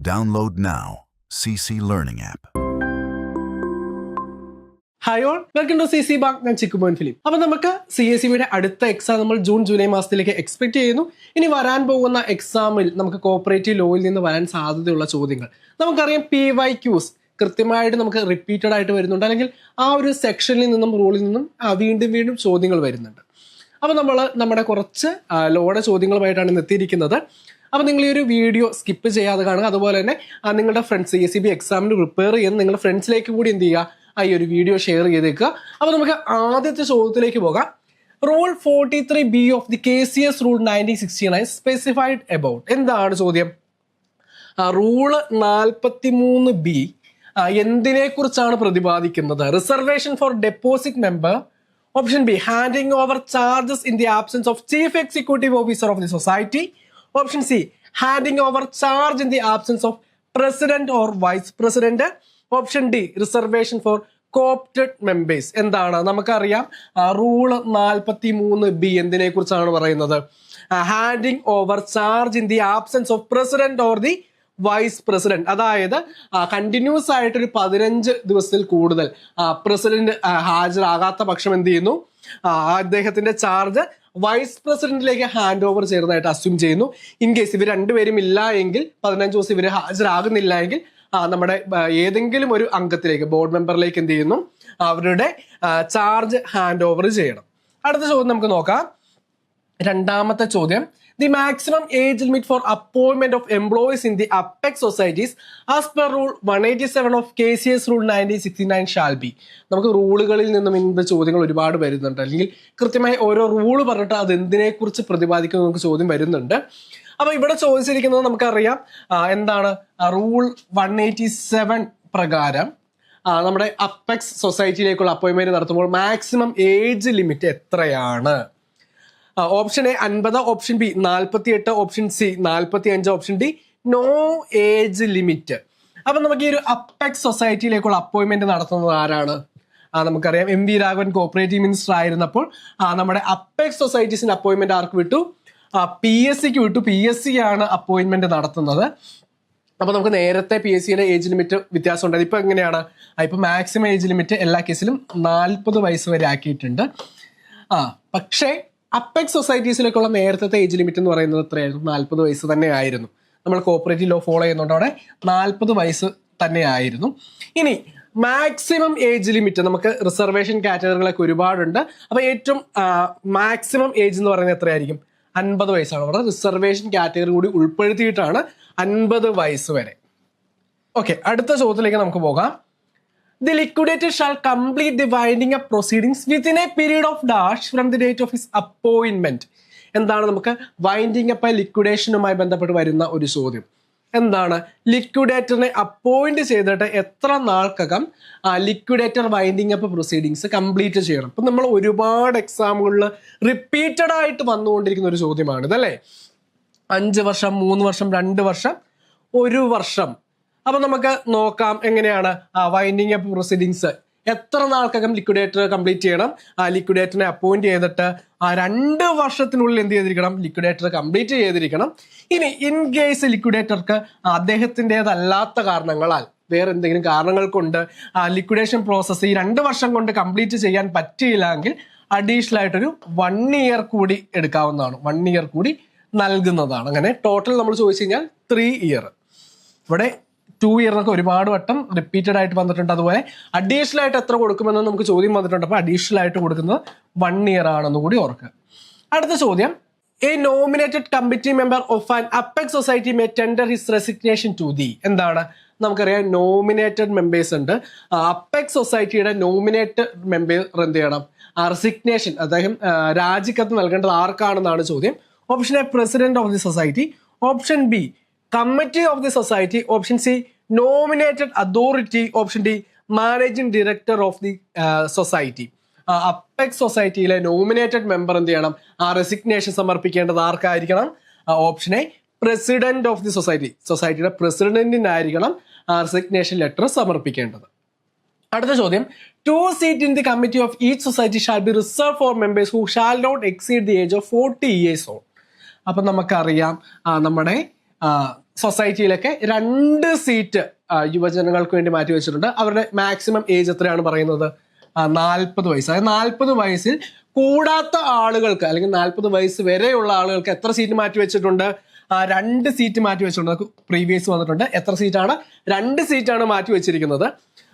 Download now. CC Learning App. Hi all, welcome to CC bank. ഞാൻ Chikkumon Philip. അപ്പോൾ നമുക്ക് CSEBയുടെ അടുത്ത എക്സാം നമ്മൾ ജൂലൈ മാസത്തിലേക്ക് എക്സ്പെക്ട് ചെയ്യുന്നു. ഇനി വരാൻ പോകുന്ന എക്സാമിൽ നമുക്ക് കോപ്പറേറ്റീവ് ലോയിൽ നിന്ന് വരാൻ സാധ്യതയുള്ള ചോദ്യങ്ങൾ നമുക്കറിയാം. PYQs കൃത്യമായിട്ട് നമുക്ക് റിപ്പീറ്റഡ് ആയിട്ട് വരുന്നുണ്ട്, അല്ലെങ്കിൽ ആ ഒരു സെക്ഷനിൽ നിന്നും റൂളിൽ നിന്നും വീണ്ടും ചോദ്യങ്ങൾ വരുന്നുണ്ട്. അപ്പോൾ നമ്മൾ നമ്മുടെ കുറച്ച് ലോയുടെ ചോദ്യങ്ങളുമായിട്ടാണ് ഇന്ന് എത്തിയിരിക്കുന്നത്. അപ്പോൾ നിങ്ങൾ ഈ ഒരു വീഡിയോ സ്കിപ്പ് ചെയ്യാതെ കാണുക. അതുപോലെ തന്നെ നിങ്ങളുടെ ഫ്രണ്ട്സ് CSEB എക്സാമിന് പ്രിപ്പയർ ചെയ്യുന്ന നിങ്ങളുടെ ഫ്രണ്ട്സിലേക്ക് കൂടി എന്ത് ചെയ്യുക, ഈ ഒരു വീഡിയോ ഷെയർ ചെയ്തേക്കുക. അപ്പോൾ നമുക്ക് ആദ്യത്തെ ചോദ്യത്തിലേക്ക് പോകാം. Rule 43B of the KCS rule 1969 specified about. എന്താണ് ചോദ്യം? റൂള് 43B എന്തിനെ കുറിച്ചാണ് പ്രതിപാദിക്കുന്നത്? Reservation for deposit member. Option B, handing over charges in the absence of chief executive officer of the society. Option C, handing over charge in the absence of president or vice president. Option D, reservation for coopted members. എന്താണ്? നമുക്കറിയാം rule 43B എന്തിനെ കുറിച്ചാണ് പറയുന്നത്? Handing over charge in the absence of president or the vice president. അതായത് continuous ആയിട്ടൊരു 15 ദിവസത്തിൽ കൂടുതൽ president ഹാജരാകാത്ത പക്ഷം എന്ത് ചെയ്യുന്നു, അദ്ദേഹത്തിന്റെ ചാർജ് വൈസ് പ്രസിഡന്റിലേക്ക് ഹാൻഡ് ഓവർ ചെയ്യുന്നതായിട്ട് അസ്യൂം ചെയ്യുന്നു. ഇൻ കേസ് ഇവർ രണ്ടുപേരും ഇല്ല എങ്കിൽ, 15 ദിവസം ഇവർ ഹാജരാകുന്നില്ല എങ്കിൽ നമ്മുടെ ഏതെങ്കിലും ഒരു അംഗത്തിലേക്ക്, ബോർഡ് മെമ്പറിലേക്ക് എന്ത് ചെയ്യുന്നു, അവരുടെ ചാർജ് ഹാൻഡ് ഓവർ ചെയ്യണം. അടുത്ത ചോദ്യം നമുക്ക് നോക്കാം. രണ്ടാമത്തെ ചോദ്യം, the maximum age limit for appointment of employees in the apex societies as per rule 187 of KCS rule 1969 shall be. നമുക്ക് റൂളുകളിൽ നിന്നും ഇന്ന ചോദ്യങ്ങൾ ഒരുപാട് വരുന്നുണ്ട്, അല്ലെങ്കിൽ കൃത്യമായി ഓരോ റൂള് പറഞ്ഞിട്ട് അത് എന്തിനെ കുറിച്ച് പ്രതിപാദിക്കുന്ന നമുക്ക് ചോദ്യം വരുന്നുണ്ട്. അപ്പൊ ഇവിടെ ചോദിച്ചിരിക്കുന്നത് നമുക്കറിയാം എന്താണ്, റൂൾ 187 പ്രകാരം നമ്മുടെ അപ്പെക്സ് സൊസൈറ്റിയിലേക്കുള്ള അപ്പോയിന്റ്മെന്റ് നടത്തുമ്പോൾ മാക്സിമം ഏജ് ലിമിറ്റ് എത്രയാണ്? Option A 50, option B 48, option C 45, option D no age limit. അപ്പൊ നമുക്ക് ഈ ഒരു അപ്പെക്സ് സൊസൈറ്റിയിലേക്കുള്ള അപ്പോയിന്റ്മെന്റ് നടത്തുന്നത് ആരാണ്? നമുക്കറിയാം MV രാഘവൻ കോപ്പറേറ്റീവ് മിനിസ്റ്റർ ആയിരുന്നപ്പോൾ നമ്മുടെ അപ്പെക്സ് സൊസൈറ്റീസിന്റെ അപ്പോയിന്റ്മെന്റ് ആർക്ക് വിട്ടു? PSCക്ക് വിട്ടു. PSC ആണ് അപ്പോയിന്റ്മെന്റ് നടത്തുന്നത്. അപ്പൊ നമുക്ക് നേരത്തെ PSCയുടെ ഏജ് ലിമിറ്റ് വ്യത്യാസം ഉണ്ടായത്. ഇപ്പൊ എങ്ങനെയാണ്? ഇപ്പൊ മാക്സിമം ഏജ് ലിമിറ്റ് എല്ലാ കേസിലും 40 വയസ്സ് വരെ ആക്കിയിട്ടുണ്ട്. പക്ഷേ അപ്പെക്സ് സൊസൈറ്റീസിലേക്കുള്ള നേരത്തെ ഏജ് ലിമിറ്റ് എന്ന് പറയുന്നത് എത്രയായിരുന്നു? 40 വയസ്സ് തന്നെ ആയിരുന്നു. നമ്മൾ കോപ്പറേറ്റീവ് ലോ ഫോളോ ചെയ്യുന്നുണ്ട്, അവിടെ 40 വയസ്സ് തന്നെ ആയിരുന്നു. ഇനി മാക്സിമം ഏജ് ലിമിറ്റ് നമുക്ക് റിസർവേഷൻ കാറ്റഗറികളൊക്കെ ഒരുപാടുണ്ട്. അപ്പൊ ഏറ്റവും മാക്സിമം ഏജ് എന്ന് പറയുന്നത് എത്രയായിരിക്കും? 50 വയസ്സാണ്. അവിടെ റിസർവേഷൻ കാറ്റഗറി കൂടി ഉൾപ്പെടുത്തിയിട്ടാണ് 50 വയസ്സ് വരെ. ഓക്കെ, അടുത്ത ചോദ്യത്തിലേക്ക് നമുക്ക് പോകാം. The liquidator shall complete the winding up proceedings within A period of dash from the date of his appointment. എന്താണ്? നമുക്ക് വൈൻഡിങ് അപ്പ് ലിക്വിഡേഷനുമായി ബന്ധപ്പെട്ട് വരുന്ന ഒരു ചോദ്യം. എന്താണ്? ലിക്വിഡേറ്ററിനെ അപ്പോയിന്റ് ചെയ്തിട്ട് എത്ര നാൾക്കകം liquidator winding up proceedings complete ചെയ്യണം? ഇപ്പം നമ്മൾ ഒരുപാട് എക്സാമുകളിൽ റിപ്പീറ്റഡ് ആയിട്ട് വന്നുകൊണ്ടിരിക്കുന്ന ഒരു ചോദ്യമാണ് ഇതല്ലേ. 5 വർഷം, 3 വർഷം, 2 വർഷം, 1 വർഷം. അപ്പൊ നമുക്ക് നോക്കാം എങ്ങനെയാണ് വൈൻഡിങ് അപ്പ് പ്രൊസീഡിങ്സ് എത്ര നാൾക്കകം ലിക്വിഡേറ്റർ കംപ്ലീറ്റ് ചെയ്യണം. ലിക്വിഡേറ്ററിനെ അപ്പോയിന്റ് ചെയ്തിട്ട് 2 വർഷത്തിനുള്ളിൽ എന്ത് ചെയ്തിരിക്കണം? ലിക്വിഡേറ്റർ കംപ്ലീറ്റ് ചെയ്തിരിക്കണം. ഇനി ഇൻ കേസ് ലിക്വിഡേറ്റർക്ക് അദ്ദേഹത്തിൻ്റെതല്ലാത്ത കാരണങ്ങളാൽ, വേറെ എന്തെങ്കിലും കാരണങ്ങൾ കൊണ്ട് ലിക്വിഡേഷൻ പ്രോസസ്സ് ഈ 2 വർഷം കൊണ്ട് കംപ്ലീറ്റ് ചെയ്യാൻ പറ്റിയില്ലെങ്കിൽ അഡീഷണൽ ആയിട്ടൊരു 1 ഇയർ കൂടി എടുക്കാവുന്നതാണ്. 1 ഇയർ കൂടി നൽകുന്നതാണ്. അങ്ങനെ ടോട്ടൽ നമ്മൾ ചോദിച്ചു കഴിഞ്ഞാൽ 3 ഇയർ. ഇവിടെ 2 ഇയർ എന്നൊക്കെ ഒരുപാട് വട്ടം റിപ്പീറ്റഡ് ആയിട്ട് വന്നിട്ടുണ്ട്. അതുപോലെ അഡീഷണൽ ആയിട്ട് എത്ര കൊടുക്കുമെന്ന് നമുക്ക് ചോദ്യം വന്നിട്ടുണ്ട്. അപ്പൊ അഡീഷണൽ ആയിട്ട് കൊടുക്കുന്നത് 1 ഇയർ ആണെന്ന് കൂടി ഓർക്കുക. അടുത്ത ചോദ്യം, a nominated committee member of an apex society may tender his resignation to the. എന്താണ്? നമുക്കറിയാം നോമിനേറ്റഡ് മെമ്പേഴ്സ് ഉണ്ട്. അപ്പെക്സ് സൊസൈറ്റിയുടെ നോമിനേറ്റഡ് മെമ്പർ എന്ത് ചെയ്യണം? റെസിഗ്നേഷൻ, അദ്ദേഹം രാജിക്കത്ത് നൽകേണ്ടത് ആർക്കാണെന്നാണ് ചോദ്യം. Option A, president of the society. Option B, committee of the society. Option C, nominated authority. Option D, managing director of the society. Apex സൊസൈറ്റിയിലെ നോമിനേറ്റഡ് മെമ്പർ എന്ത് ചെയ്യണം? റെസിഗ്നേഷൻ സമർപ്പിക്കേണ്ടത് ആർക്കായിരിക്കണം? Option A, president of the society. സൊസൈറ്റിയുടെ പ്രസിഡന്റിനായിരിക്കണം resignation letter സമർപ്പിക്കേണ്ടത്. അടുത്ത ചോദ്യം, 2 seats in the committee of each society shall be reserved for members who shall not exceed the age of 40 years old. അപ്പം നമുക്കറിയാം നമ്മുടെ സൊസൈറ്റിയിലൊക്കെ 2 സീറ്റ് യുവജനങ്ങൾക്ക് വേണ്ടി മാറ്റി വെച്ചിട്ടുണ്ട്. അവരുടെ മാക്സിമം ഏജ് എത്രയാണ് പറയുന്നത്? 40 വയസ്സ്. അതായത് 40 വയസ്സിൽ കൂടാത്ത ആളുകൾക്ക് അല്ലെങ്കിൽ 40 വയസ്സ് വരെയുള്ള ആളുകൾക്ക് എത്ര സീറ്റ് മാറ്റി വെച്ചിട്ടുണ്ട്? 2 സീറ്റ് മാറ്റി വെച്ചിട്ടുണ്ട്. പ്രീവിയസ് വന്നിട്ടുണ്ട്. എത്ര സീറ്റാണ്? 2 സീറ്റാണ് മാറ്റി വെച്ചിരിക്കുന്നത്.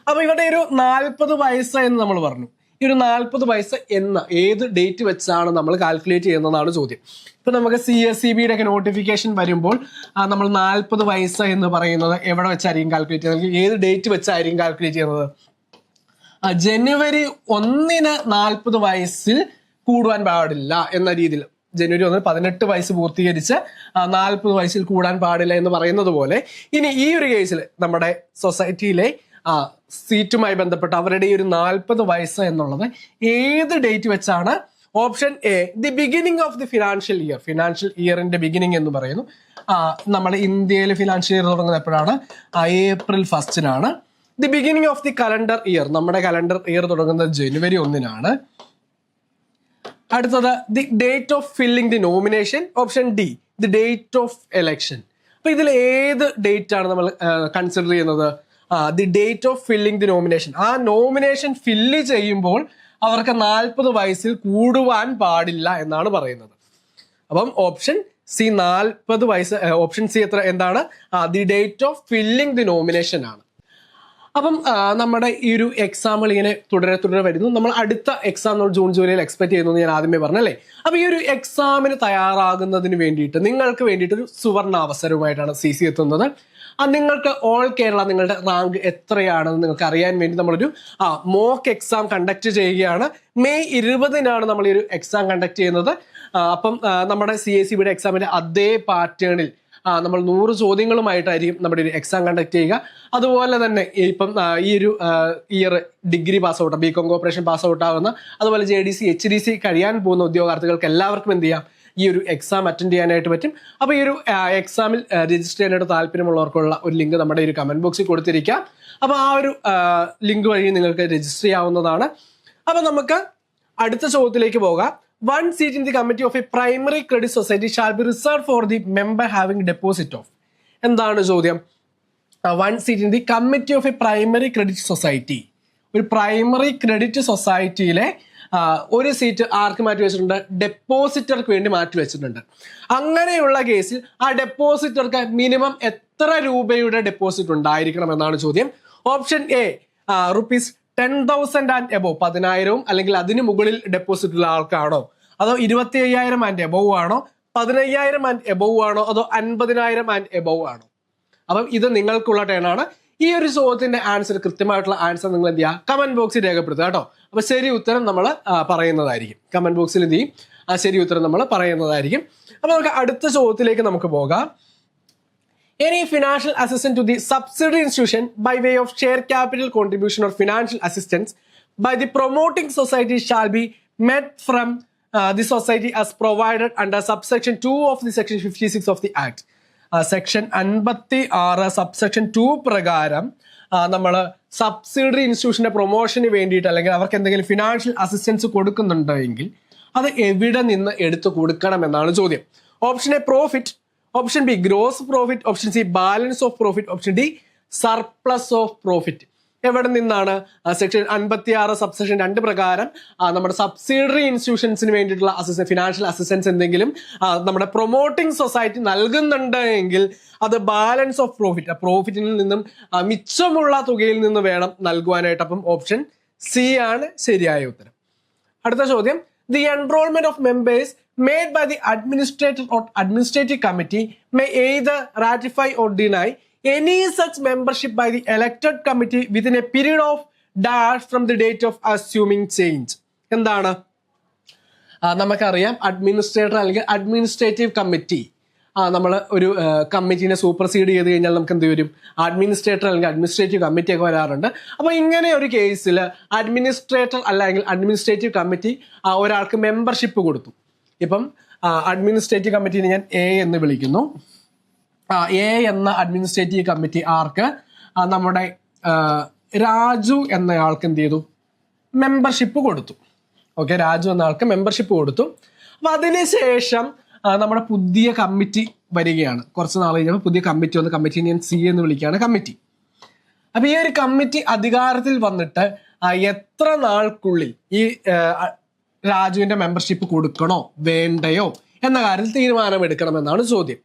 അപ്പൊ ഇവിടെ ഒരു 40 വയസ്സ് എന്ന് നമ്മൾ പറഞ്ഞു. ഈ ഒരു 40 വയസ്സ് എന്ന ഏത് ഡേറ്റ് വെച്ചാണ് നമ്മൾ കാൽക്കുലേറ്റ് ചെയ്യുന്നതാണ് ചോദ്യം. ഇപ്പൊ നമുക്ക് CSEBയുടെ ഒക്കെ നോട്ടിഫിക്കേഷൻ വരുമ്പോൾ നമ്മൾ 40 വയസ്സ് എന്ന് പറയുന്നത് എവിടെ വെച്ചായിരിക്കും കാൽക്കുലേറ്റ് ചെയ്യുന്നത്? ഏത് ഡേറ്റ് വെച്ചായിരിക്കും കാൽക്കുലേറ്റ് ചെയ്യുന്നത്? ജനുവരി 1 40 വയസ്സിൽ കൂടുവാൻ പാടില്ല എന്ന രീതിയിൽ. ജനുവരി 1 18 വയസ്സ് പൂർത്തീകരിച്ച് 40 വയസ്സിൽ കൂടാൻ പാടില്ല എന്ന് പറയുന്നത് പോലെ ഇനി ഈ ഒരു കേസിൽ നമ്മുടെ സൊസൈറ്റിയിലെ സീറ്റുമായി ബന്ധപ്പെട്ട് അവരുടെ ഈ ഒരു 40 വയസ്സ് എന്നുള്ളത് ഏത് ഡേറ്റ് വെച്ചാണ്? Option A, the beginning of the financial year. Financial ഇയറിന്റെ ബിഗിനിങ് എന്ന് പറയുന്നു നമ്മുടെ ഇന്ത്യയിൽ ഫിനാൻഷ്യൽ ഇയർ തുടങ്ങുന്നത് എപ്പോഴാണ്? April 1 the beginning of the calendar year. നമ്മുടെ കലണ്ടർ ഇയർ തുടങ്ങുന്നത് January 1 അടുത്തത് the date of filling the nomination. Option D, the date of election. അപ്പൊ ഇതിൽ ഏത് ഡേറ്റ് ആണ് നമ്മൾ കൺസിഡർ ചെയ്യുന്നത്? The date of filling the nomination. ആ നോമിനേഷൻ ഫില്ല് ചെയ്യുമ്പോൾ അവർക്ക് 40 വയസ്സിൽ കൂടുവാൻ പാടില്ല എന്നാണ് പറയുന്നത്. അപ്പം ഓപ്ഷൻ സി 40 വയസ്സ്. ഓപ്ഷൻ സി എന്താണ്? The date of filling the nomination ആണ്. അപ്പം നമ്മുടെ ഈ ഒരു എക്സാമ്പിൾ ഇങ്ങനെ തുടരെ വരുന്നു. നമ്മൾ അടുത്ത എക്സാം നമ്മൾ ജൂൺ ജൂലൈയിൽ എക്സ്പെക്ട് ചെയ്യുന്നു ഞാൻ ആദ്യമേ പറഞ്ഞല്ലേ. അപ്പൊ ഈ ഒരു എക്സാമിന് തയ്യാറാകുന്നതിന് വേണ്ടിയിട്ട് നിങ്ങൾക്ക് വേണ്ടിയിട്ടൊരു സുവർണ അവസരവുമായിട്ടാണ് CC എത്തുന്നത്. നിങ്ങൾക്ക് ഓൾ കേരള നിങ്ങളുടെ റാങ്ക് എത്രയാണെന്ന് നിങ്ങൾക്ക് അറിയാൻ വേണ്ടി നമ്മളൊരു മോക്ക് എക്സാം കണ്ടക്ട് ചെയ്യുകയാണ്. May 20 നമ്മൾ ഈ ഒരു എക്സാം കണ്ടക്ട് ചെയ്യുന്നത്. അപ്പം നമ്മുടെ CSEBയുടെ എക്സാമിന്റെ അതേ പാറ്റേണിൽ നമ്മൾ 100 ചോദ്യങ്ങളുമായിട്ടായിരിക്കും നമ്മുടെ ഒരു എക്സാം കണ്ടക്ട് ചെയ്യുക. അതുപോലെ തന്നെ ഇപ്പം ഈ ഒരു year degree pass out, BCom corporation pass out ആവുന്ന, അതുപോലെ JDC HDC കഴിയാൻ പോകുന്ന ഉദ്യോഗാർത്ഥികൾക്ക് എല്ലാവർക്കും എന്ത് ചെയ്യാം? ഈ ഒരു എക്സാം അറ്റൻഡ് ചെയ്യാനായിട്ട് പറ്റും. അപ്പോൾ ഈ ഒരു എക്സാമിൽ രജിസ്റ്റർ ചെയ്യാനായിട്ട് താല്പര്യമുള്ളവർക്കുള്ള ഒരു ലിങ്ക് നമ്മുടെ ഒരു കമന്റ് ബോക്സിൽ കൊടുത്തിരിക്കാം. അപ്പോൾ ആ ഒരു ലിങ്ക് വഴി നിങ്ങൾക്ക് രജിസ്റ്റർ ചെയ്യാവുന്നതാണ്. അപ്പോൾ നമുക്ക് അടുത്ത ചോദ്യത്തിലേക്ക് പോകാം. 1 seat in the committee of a primary credit society shall be reserved for the member having deposit of. എന്താണ് ചോദ്യം? 1 seat in the committee of a primary credit society. ഒരു പ്രൈമറി ക്രെഡിറ്റ് സൊസൈറ്റിയിലെ ഒരു സീറ്റ് ആർക്ക് മാറ്റി വെച്ചിട്ടുണ്ട്? ഡെപ്പോസിറ്റർക്ക് വേണ്ടി മാറ്റി വെച്ചിട്ടുണ്ട്. അങ്ങനെയുള്ള കേസിൽ ആ ഡെപ്പോസിറ്റർക്ക് മിനിമം എത്ര രൂപയുടെ ഡെപ്പോസിറ്റ് ഉണ്ടായിരിക്കണം എന്നാണ് ചോദ്യം. Option A, rupees 10,000 and above, 10,000 അല്ലെങ്കിൽ അതിന് മുകളിൽ ഡെപ്പോസിറ്റ് ഉള്ള ആൾക്കാണോ? അതോ 25,000 ആൻഡ് എബോവ് ആണോ? 15,000 ആൻഡ് എബോവ് ആണോ? അതോ 50,000 ആൻഡ് എബോവ് ആണോ? അപ്പം ഇത് നിങ്ങൾക്കുള്ള ടേണാണ്. ഈ ഒരു ചോദ്യത്തിന്റെ ആൻസർ, കൃത്യമായിട്ടുള്ള ആൻസർ നിങ്ങൾ എന്ത് ചെയ്യുക? കമന്റ് ബോക്സിൽ രേഖപ്പെടുത്തുക കേട്ടോ. അപ്പൊ ശരി ഉത്തരം നമ്മൾ പറയുന്നതായിരിക്കും. കമന്റ് ബോക്സിൽ എന്ത് ചെയ്യും? ശരി ഉത്തരം നമ്മൾ പറയുന്നതായിരിക്കും. അപ്പൊ നമുക്ക് അടുത്ത ചോദ്യത്തിലേക്ക് നമുക്ക് പോകാം. Any financial assistance to the subsidiary institution by way of share capital contribution or financial assistance by the promoting society shall be met from the society as provided under subsection 2 of the section 56 of the Act. Section 56 subsection 2 പ്രകാരം നമ്മൾ subsidiary ഇൻസ്റ്റിറ്റ്യൂഷന്റെ പ്രൊമോഷന് വേണ്ടിയിട്ട് അല്ലെങ്കിൽ അവർക്ക് എന്തെങ്കിലും financial assistance കൊടുക്കുന്നുണ്ടെങ്കിൽ അത് എവിടെ നിന്ന് എടുത്തു കൊടുക്കണം എന്നാണ് ചോദ്യം. Option A, profit. Option B, gross profit. Option C, balance of profit. Option D, surplus of profit. എവിടെ നിന്നാണ്? സെക്ഷൻ 56 സബ്സെക്ഷൻ 2 പ്രകാരം നമ്മുടെ സബ്സിഡറി ഇൻസ്റ്റിറ്റ്യൂഷൻസിന് വേണ്ടിയിട്ടുള്ള ഫിനാൻഷ്യൽ അസിസ്റ്റൻസ് എന്തെങ്കിലും നമ്മുടെ പ്രൊമോട്ടിംഗ് സൊസൈറ്റി നൽകുന്നുണ്ട് എങ്കിൽ അത് ബാലൻസ് ഓഫ് പ്രോഫിറ്റ്, പ്രോഫിറ്റിൽ നിന്നും മിച്ചമുള്ള തുകയിൽ നിന്ന് വേണം നൽകുവാനായിട്ട്. അപ്പം ഓപ്ഷൻ സി ആണ് ശരിയായ ഉത്തരം. അടുത്ത ചോദ്യം. The enrolment of members made by the administrator or administrative committee may either ratify or deny any such membership by the elected committee within a period of dash from the date of assuming change. എന്താണ്? നമുക്കറിയാം administrator അല്ലെങ്കിൽ administrative committee നമ്മൾ ഒരു കമ്മിറ്റീനെ supersede ചെയ്ത് കഴിഞ്ഞാൽ നമുക്ക് എന്ത് വരും? അഡ്മിനിസ്ട്രേറ്റർ അല്ലെങ്കിൽ അഡ്മിനിസ്ട്രേറ്റീവ് കമ്മിറ്റി ഒക്കെ വരാറുണ്ട്. അപ്പോൾ ഇങ്ങനെ ഒരു കേസിൽ അഡ്മിനിസ്ട്രേറ്റർ അല്ലെങ്കിൽ അഡ്മിനിസ്ട്രേറ്റീവ് കമ്മിറ്റി ഒരാൾക്ക് മെമ്പർഷിപ്പ് കൊടുത്തു. ഇപ്പം അഡ്മിനിസ്ട്രേറ്റീവ് കമ്മിറ്റീനെ ഞാൻ എ എന്ന് വിളിക്കുന്നു. എ എന്ന അഡ്മിനിസ്ട്രേറ്റീവ് കമ്മിറ്റി ആർക്ക്? നമ്മുടെ രാജു എന്നയാൾക്ക് എന്ത് ചെയ്തു? മെമ്പർഷിപ്പ് കൊടുത്തു. ഓക്കെ, രാജു എന്ന ആൾക്ക് മെമ്പർഷിപ്പ് കൊടുത്തു. അപ്പൊ അതിനുശേഷം നമ്മുടെ പുതിയ കമ്മിറ്റി വരികയാണ്. കുറച്ച് നാൾ കഴിഞ്ഞപ്പോൾ പുതിയ കമ്മിറ്റി വന്ന്, കമ്മിറ്റി ഞാൻ സി എന്ന് വിളിക്കുകയാണ് കമ്മിറ്റി. അപ്പൊ ഈ ഒരു കമ്മിറ്റി അധികാരത്തിൽ വന്നിട്ട് എത്ര നാൾക്കുള്ളിൽ ഈ രാജുവിന്റെ മെമ്പർഷിപ്പ് കൊടുക്കണോ വേണ്ടയോ എന്ന കാര്യത്തിൽ തീരുമാനമെടുക്കണമെന്നാണ് ചോദ്യം.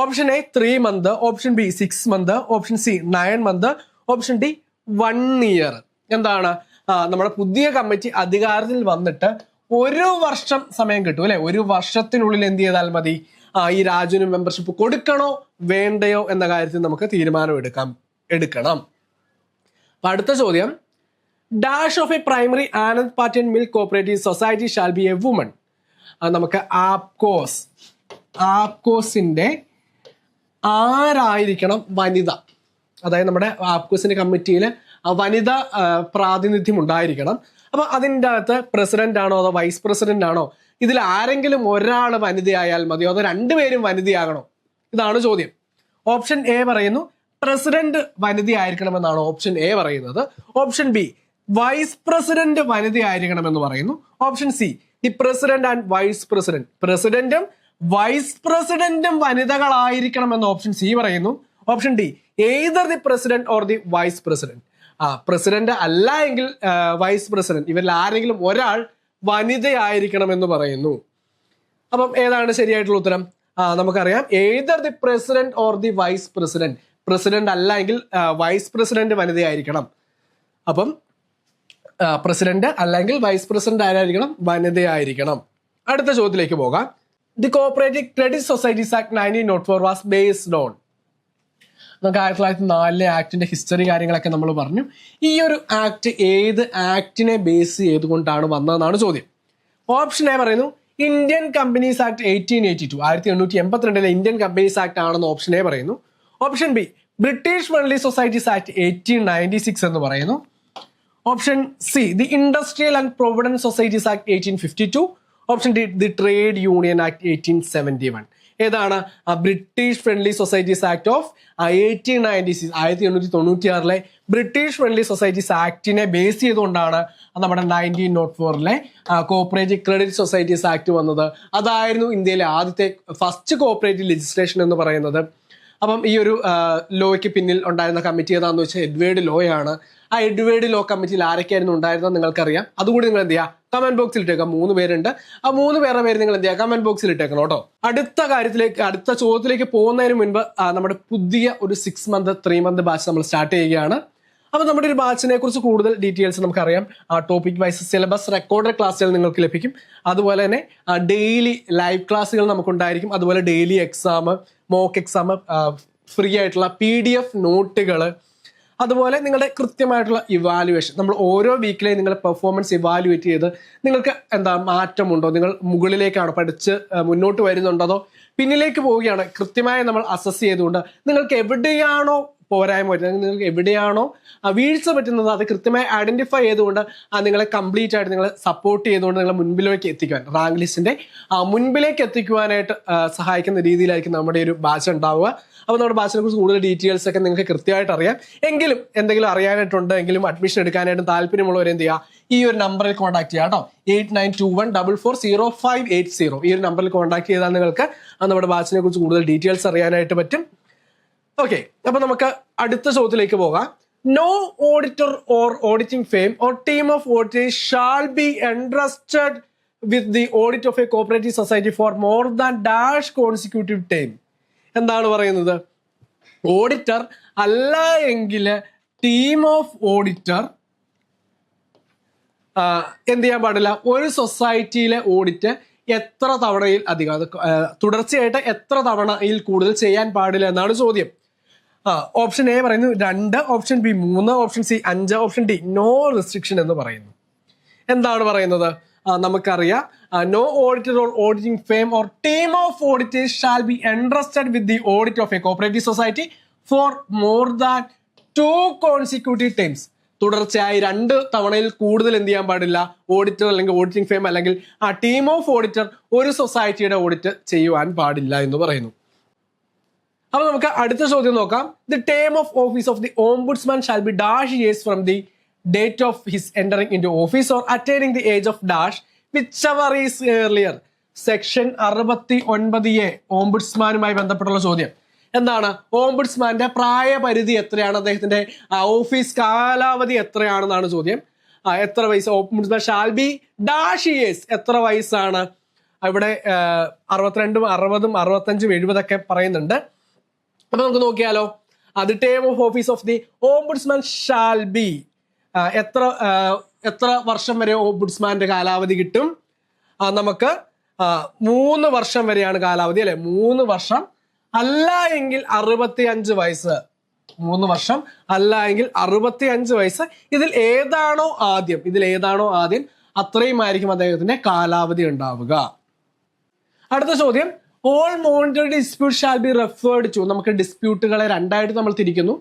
Option A 3 months, option B 6 months, option C 9 months, option D 1 year. എന്താണ് നമ്മുടെ പുതിയ കമ്മിറ്റി അധികാരത്തിൽ വന്നിട്ട് 1 വർഷം സമയം കിട്ടും അല്ലെ. 1 വർഷത്തിനുള്ളിൽ എന്ത് ചെയ്താൽ മതി, ഈ രാജുവിന് മെമ്പർഷിപ്പ് കൊടുക്കണോ വേണ്ടയോ എന്ന കാര്യത്തിൽ നമുക്ക് തീരുമാനം എടുക്കണം. അപ്പൊ അടുത്ത ചോദ്യം, dash of A primary Anand Patton milk cooperative society shall be A woman. നമുക്ക് ആപ്കോസിന്റെ ആരായിരിക്കണം വനിത? അതായത് നമ്മുടെ ആപ്കോസിന്റെ കമ്മിറ്റിയിൽ വനിത പ്രാതിനിധ്യം ഉണ്ടായിരിക്കണം. അപ്പൊ അതിൻ്റെ അകത്ത് പ്രസിഡന്റ് ആണോ അതോ വൈസ് പ്രസിഡന്റ് ആണോ, ഇതിൽ ആരെങ്കിലും ഒരാൾ വനിതയായാൽ മതിയോ അതോ 2 പേരും വനിതയാകണോ? ഇതാണ് ചോദ്യം. ഓപ്ഷൻ എ പറയുന്നു പ്രസിഡന്റ് വനിതയായിരിക്കണമെന്നാണ് ഓപ്ഷൻ എ പറയുന്നത്. ഓപ്ഷൻ ബി വൈസ് പ്രസിഡന്റ് വനിതയായിരിക്കണമെന്ന് പറയുന്നു. Option C the president and vice president, പ്രസിഡന്റും വൈസ് പ്രസിഡന്റും വനിതകളായിരിക്കണമെന്ന് ഓപ്ഷൻ സി പറയുന്നു. Option D either the president or the vice president, president അല്ല എങ്കിൽ വൈസ് പ്രസിഡന്റ്, ഇവരിൽ ആരെങ്കിലും ഒരാൾ വനിതയായിരിക്കണമെന്ന് പറയുന്നു. അപ്പം ഏതാണ് ശരിയായിട്ടുള്ള ഉത്തരം? നമുക്കറിയാം either the president or the vice president, president അല്ല എങ്കിൽ വൈസ് പ്രസിഡന്റ് വനിതയായിരിക്കണം. അപ്പം പ്രസിഡന്റ് അല്ലെങ്കിൽ വൈസ് പ്രസിഡന്റ് ആരായിരിക്കണം? വനിതയായിരിക്കണം. അടുത്ത ചോദ്യത്തിലേക്ക് പോകാം. The cooperative credit societies act 1904 was based on. നമുക്ക് 1904 ആക്ടിന്റെ ഹിസ്റ്ററി കാര്യങ്ങളൊക്കെ നമ്മൾ പറഞ്ഞു. ഈ ഒരു ആക്ട് ഏത് ആക്ടിനെ ബേസ് ചെയ്തുകൊണ്ടാണ് വന്നതെന്നാണ് ചോദ്യം. ഓപ്ഷൻ എ പറയുന്നു Indian companies act 1882, 1882 Indian companies act ആണെന്ന് ഓപ്ഷൻ എ പറയുന്നു. Option B British friendly societies act 1896 എന്ന് പറയുന്നു. Option C the industrial and provident societies act 1852. Option D the trade union act 1871. ഏതാണ്? British friendly societies act of 1896, 1896 British friendly societies ആക്ടിനെ base ചെയ്തുകൊണ്ടാണ് നമ്മുടെ 1904 cooperative credit societies act വന്നത്. അതായിരുന്നു ഇന്ത്യയിലെ ആദ്യത്തെ ഫസ്റ്റ് കോഓപ്പറേറ്റീവ് ലെജിസ്ലേഷൻ എന്ന് പറയുന്നത്. അപ്പം ഈ ഒരു ലോയ്ക്ക് പിന്നിൽ ഉണ്ടായിരുന്ന കമ്മിറ്റി ഏതാണെന്ന് വെച്ചാൽ എഡ്വേർഡ് ലോ ആണ്. ആ എഡ്വേർഡ് ലോ കമ്മിറ്റിയിൽ ആരൊക്കെയായിരുന്നു ഉണ്ടായിരുന്നത് നിങ്ങൾക്കറിയാം. അതുകൂടി നിങ്ങൾ എന്ത് ചെയ്യുക, കമന്റ് ബോക്സിൽ ഇട്ടേക്കാം. 3 പേരുണ്ട്. ആ 3 പേരുടെ പേര് നിങ്ങൾ എന്ത് ചെയ്യുക, കമന്റ് ബോക്സിൽ ഇട്ടേക്കണം കേട്ടോ. അടുത്ത ചോദ്യത്തിലേക്ക് പോകുന്നതിന് മുൻപ് നമ്മുടെ പുതിയ ഒരു 6 month 3 month ബാച്ച് നമ്മൾ സ്റ്റാർട്ട് ചെയ്യുകയാണ്. അപ്പൊ നമ്മുടെ ഒരു ബാച്ചിനെ കുറിച്ച് കൂടുതൽ ഡീറ്റെയിൽസ് നമുക്കറിയാം. ടോപ്പിക് വൈസ് സിലബസ് റെക്കോർഡഡ് ക്ലാസ്സുകൾ നിങ്ങൾക്ക് ലഭിക്കും. അതുപോലെ തന്നെ ഡെയിലി ലൈവ് ക്ലാസ്സുകൾ നമുക്കുണ്ടായിരിക്കും. അതുപോലെ daily exam, mock exam, free ആയിട്ടുള്ള PDF നോട്ടുകൾ, അതുപോലെ നിങ്ങളുടെ കൃത്യമായിട്ടുള്ള ഇവാലുവേഷൻ. നമ്മൾ ഓരോ വീക്കിലെയും നിങ്ങളുടെ പെർഫോമൻസ് ഇവാലുവേറ്റ് ചെയ്ത് നിങ്ങൾക്ക് മാറ്റമുണ്ടോ, നിങ്ങൾ മുകളിലേക്കാണോ പഠിച്ച് മുന്നോട്ട് വരുന്നുണ്ടോ അതോ പിന്നിലേക്ക് പോവുകയാണ്, കൃത്യമായി നമ്മൾ അസസ് ചെയ്തുകൊണ്ട് നിങ്ങൾക്ക് എവിടെയാണോ പോരായ്മ വരുന്നത്, നിങ്ങൾക്ക് എവിടെയാണോ വീഴ്ച പറ്റുന്നത് അത് കൃത്യമായി ഐഡന്റിഫൈ ചെയ്തുകൊണ്ട് നിങ്ങളെ കംപ്ലീറ്റ് ആയിട്ട് നിങ്ങളെ സപ്പോർട്ട് ചെയ്തുകൊണ്ട് നിങ്ങളെ മുൻപിലേക്ക് എത്തിക്കുവാൻ, റാങ്ക് ലിസ്റ്റിന്റെ മുൻപിലേക്ക് എത്തിക്കുവാനായിട്ട് സഹായിക്കുന്ന രീതിയിലായിരിക്കും നമ്മുടെ ഒരു ബാച്ച് ഉണ്ടാവുക. അപ്പോൾ നമ്മുടെ ബാച്ചിനെ കുറിച്ച് കൂടുതൽ ഡീറ്റെയിൽസ് ഒക്കെ നിങ്ങൾക്ക് കൃത്യമായിട്ട് അറിയാം. എങ്കിലും എന്തെങ്കിലും അറിയാനായിട്ടുണ്ട് എങ്കിലും അഡ്മിഷൻ എടുക്കാനായിട്ട് താല്പര്യമുള്ളവർ എന്ത് ചെയ്യുക, ഈ ഒരു നമ്പറിൽ കോൺടാക്ട് ചെയ്യുക കേട്ടോ. 8921440580 ഈ ഒരു നമ്പറിൽ കോൺടാക്ട് ചെയ്താൽ നിങ്ങൾക്ക് നമ്മുടെ ബാച്ചിനെ കുറിച്ച് കൂടുതൽ ഡീറ്റെയിൽസ് അറിയാനായിട്ട് പറ്റും. ഓക്കെ, അപ്പൊ നമുക്ക് അടുത്ത ചോദ്യത്തിലേക്ക് പോകാം. No auditor or auditing firm or team of auditors shall be entrusted with the audit of a cooperative society for more than dash consecutive time. എന്താണ് പറയുന്നത്? ഓഡിറ്റർ അല്ല എങ്കിൽ ടീം ഓഫ് ഓഡിറ്റർ എന്ത് ചെയ്യാൻ പാടില്ല, ഒരു സൊസൈറ്റിയിലെ ഓഡിറ്റ് എത്ര തവണയിൽ അധികം, അത് തുടർച്ചയായിട്ട് എത്ര തവണയിൽ കൂടുതൽ ചെയ്യാൻ പാടില്ല എന്നാണ് ചോദ്യം. ഓപ്ഷൻ എ പറയുന്നു 2, option B 3, option C 5, option D no restriction എന്ന് പറയുന്നു. എന്താണ് പറയുന്നത്? നമുക്കറിയാം no auditor or auditing firm or team of auditors shall be entrusted with the audit of a cooperative society for more than 2 consecutive times. തുടർച്ചയായി 2 തവണയിൽ കൂടുതൽ എന്ത് ചെയ്യാൻ പാടില്ല, ഓഡിറ്റർ അല്ലെങ്കിൽ ഓഡിറ്റിംഗ് ഫേം അല്ലെങ്കിൽ ടീം ഓഫ് ഓഡിറ്റർ ഒരു സൊസൈറ്റിയുടെ ഓഡിറ്റ് ചെയ്യുവാൻ പാടില്ല എന്ന് പറയുന്നു. അപ്പൊ നമുക്ക് അടുത്ത ചോദ്യം നോക്കാം. The term of office of the ombudsman shall be dash years from the date of his entering in to office or attaining the age of dash which ever is earlier. Section 69A ഓംബുഡ്സ്മാനുമായി ബന്ധപ്പെട്ടുള്ള ചോദ്യം എന്താണ്? ഓംബുഡ്സ്മാന്റെ പ്രായപരിധി എത്രയാണ്, അദ്ദേഹത്തിന്റെ office കാലാവധി എത്രയാണെന്നാണ് ചോദ്യം. എത്ര വയസ്സ്? Ombudsman shall be dash years. എത്ര വയസ്സാണ്? ഇവിടെ 62, 60, 65, 70 ഒക്കെ പറയുന്നുണ്ട്. അപ്പൊ നമുക്ക് നോക്കിയാലോ. The term of office of the ombudsman shall B, എത്ര വർഷം വരെ ഓംബുഡ്സ്മാന്റെ കാലാവധി കിട്ടും? നമുക്ക് 3 വർഷം വരെയാണ് കാലാവധി അല്ലെ? 3 വർഷം അല്ല എങ്കിൽ 65 വയസ്സ്. 3 വർഷം അല്ല എങ്കിൽ 65 വയസ്സ്. ഇതിൽ ഏതാണോ ആദ്യം അത്രയും ആയിരിക്കും അദ്ദേഹത്തിന്റെ കാലാവധി ഉണ്ടാവുക. അടുത്ത ചോദ്യം, all monetary dispute shall be referred to. നമുക്ക് ഡിസ്പ്യൂട്ടുകളെ രണ്ടായിട്ട് നമ്മൾ തിരിക്കുന്നു.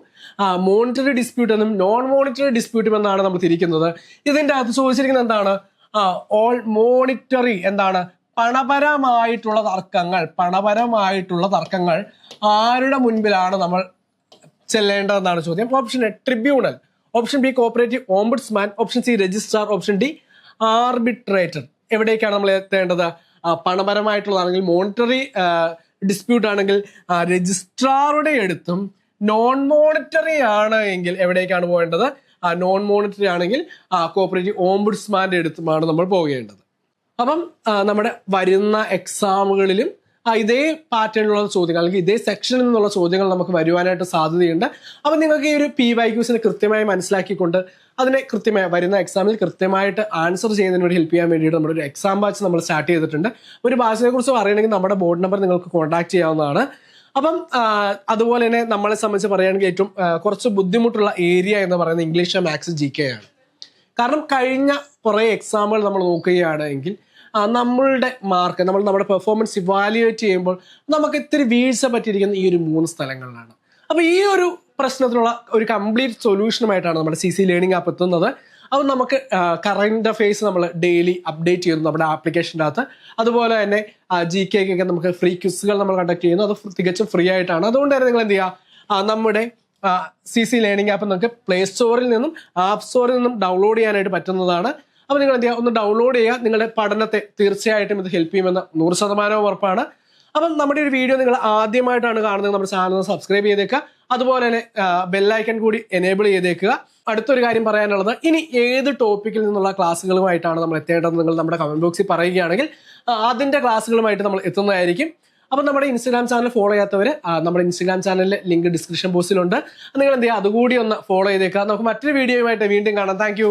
മോണിറ്ററി ഡിസ്പ്യൂട്ട് എന്നും നോൺ മോണിറ്ററി ഡിസ്പ്യൂട്ടും എന്നാണ് നമ്മൾ തിരിക്കുന്നത്. ഇതിന്റെ അകത്ത് ചോദിച്ചിരിക്കുന്നത് എന്താണ്? ഓൾ മോണിറ്ററി എന്താണ്? പണപരമായിട്ടുള്ള തർക്കങ്ങൾ ആരുടെ മുൻപിലാണ് നമ്മൾ ചെല്ലേണ്ടതെന്നാണ് ചോദ്യം. Option A tribunal, option B cooperative ombudsman, option C registrar, option D arbitrator. എവിടേക്കാണ് നമ്മൾ എത്തേണ്ടത്? പണപരമായിട്ടുള്ളതാണെങ്കിൽ മോണിറ്ററി ഡിസ്പ്യൂട്ട് ആണെങ്കിൽ രജിസ്ട്രാറുടെ അടുത്തും, നോൺ മോണിറ്ററി ആണ് എങ്കിൽ എവിടേക്കാണ് പോകേണ്ടത്? നോൺ മോണിറ്ററി ആണെങ്കിൽ കോപ്പറേറ്റീവ് ഓംബുഡ്സ്മാന്റെ അടുത്തുമാണ് നമ്മൾ പോകേണ്ടത്. അപ്പം നമ്മുടെ വരുന്ന എക്സാമുകളിലും ഇതേ പാറ്റേണിലുള്ള ചോദ്യങ്ങൾ അല്ലെങ്കിൽ ഇതേ സെക്ഷനിൽ നിന്നുള്ള ചോദ്യങ്ങൾ നമുക്ക് വരുവാനായിട്ട് സാധ്യതയുണ്ട്. അപ്പം നിങ്ങൾക്ക് ഈ ഒരു PYQസിനെ കൃത്യമായി മനസ്സിലാക്കിക്കൊണ്ട് അതിനെ കൃത്യമായി വരുന്ന എക്സാമിൽ കൃത്യമായിട്ട് ആൻസർ ചെയ്യുന്നതിന് വേണ്ടി ഹെൽപ്പ് ചെയ്യാൻ വേണ്ടിയിട്ട് നമ്മുടെ ഒരു എക്സാം ബാച്ച് നമ്മൾ സ്റ്റാർട്ട് ചെയ്തിട്ടുണ്ട്. ഒരു ബാച്ചിനെ കുറിച്ച് പറയുകയാണെങ്കിൽ നമ്മുടെ ബോർഡ് നമ്പർ നിങ്ങൾക്ക് കോൺടാക്ട് ചെയ്യാവുന്നതാണ്. അപ്പം അതുപോലെ തന്നെ നമ്മളെ സംബന്ധിച്ച് പറയുകയാണെങ്കിൽ ഏറ്റവും കുറച്ച് ബുദ്ധിമുട്ടുള്ള ഏരിയ എന്ന് പറയുന്നത് ഇംഗ്ലീഷ്, മാത്സ്, GK ആണ്. കാരണം കഴിഞ്ഞ കുറേ എക്സാമുകൾ നമ്മൾ നോക്കുകയാണെങ്കിൽ നമ്മളുടെ മാർക്ക്, നമ്മുടെ പെർഫോമൻസ് ഇവാലുവേറ്റ് ചെയ്യുമ്പോൾ നമുക്ക് ഇത്തിരി വീഴ്ച പറ്റിയിരിക്കുന്ന ഈ ഒരു 3 സ്ഥലങ്ങളിലാണ്. അപ്പോൾ ഈ ഒരു പ്രശ്നത്തിനുള്ള ഒരു കംപ്ലീറ്റ് സൊല്യൂഷനുമായിട്ടാണ് നമ്മുടെ CC ലേണിംഗ് ആപ്പ് എത്തുന്നത്. അപ്പോൾ നമുക്ക് കറണ്ട് അഫെയർസ് നമ്മൾ ഡെയിലി അപ്ഡേറ്റ് ചെയ്യുന്നു നമ്മുടെ ആപ്ലിക്കേഷൻ്റെ അകത്ത്. അതുപോലെ തന്നെ GK ഒക്കെ നമുക്ക് ഫ്രീ ക്വിസുകൾ നമ്മൾ കണ്ടക്ട് ചെയ്യുന്നു. അത് തികച്ചും ഫ്രീ ആയിട്ടാണ്. അതുകൊണ്ട് തന്നെ നിങ്ങൾ എന്ത് ചെയ്യുക, നമ്മുടെ CC ലേണിംഗ് ആപ്പ് നിങ്ങൾക്ക് പ്ലേ സ്റ്റോറിൽ നിന്നും ആപ്പ് സ്റ്റോറിൽ നിന്നും ഡൗൺലോഡ് ചെയ്യാനായിട്ട് പറ്റുന്നതാണ്. അപ്പോൾ നിങ്ങൾ എന്ത് ചെയ്യുക, ഒന്ന് ഡൗൺലോഡ് ചെയ്യുക. നിങ്ങളുടെ പഠനത്തെ തീർച്ചയായിട്ടും ഇത് ഹെൽപ്പ് ചെയ്യുമെന്ന് 100% ഉറപ്പാണ്. അപ്പം നമ്മുടെ ഒരു വീഡിയോ നിങ്ങൾ ആദ്യമായിട്ടാണ് കാണുന്നത്, നമ്മുടെ ചാനൽ സബ്സ്ക്രൈബ് ചെയ്തേക്കുക. അതുപോലെ തന്നെ ബെല്ലൈക്കൺ കൂടി എനേബിൾ ചെയ്തേക്കുക. അടുത്തൊരു കാര്യം പറയാനുള്ളത്, ഇനി ഏത് ടോപ്പിക്കിൽ നിന്നുള്ള ക്ലാസ്സുകളുമായിട്ടാണ് നമ്മൾ എത്തേണ്ടത് നിങ്ങൾ നമ്മുടെ കമന്റ് ബോക്സിൽ പറയുകയാണെങ്കിൽ അതിന്റെ ക്ലാസ്സുകളുമായിട്ട് നമ്മൾ എത്തുന്നതായിരിക്കും. അപ്പം നമ്മുടെ ഇൻസ്റ്റാഗ്രാം ചാനൽ ഫോളോ ചെയ്യാത്തവർ നമ്മുടെ ഇൻസ്റ്റാഗ്രാം ചാനലിലെ ലിങ്ക് ഡിസ്ക്രിപ്ഷൻ ബോക്സിലുണ്ട്. നിങ്ങൾ എന്ത് ചെയ്യുക, അതുകൂടി ഒന്ന് ഫോളോ ചെയ്തേക്കുക. നമുക്ക് മറ്റൊരു വീഡിയോയുമായിട്ട് വീണ്ടും കാണാം. താങ്ക്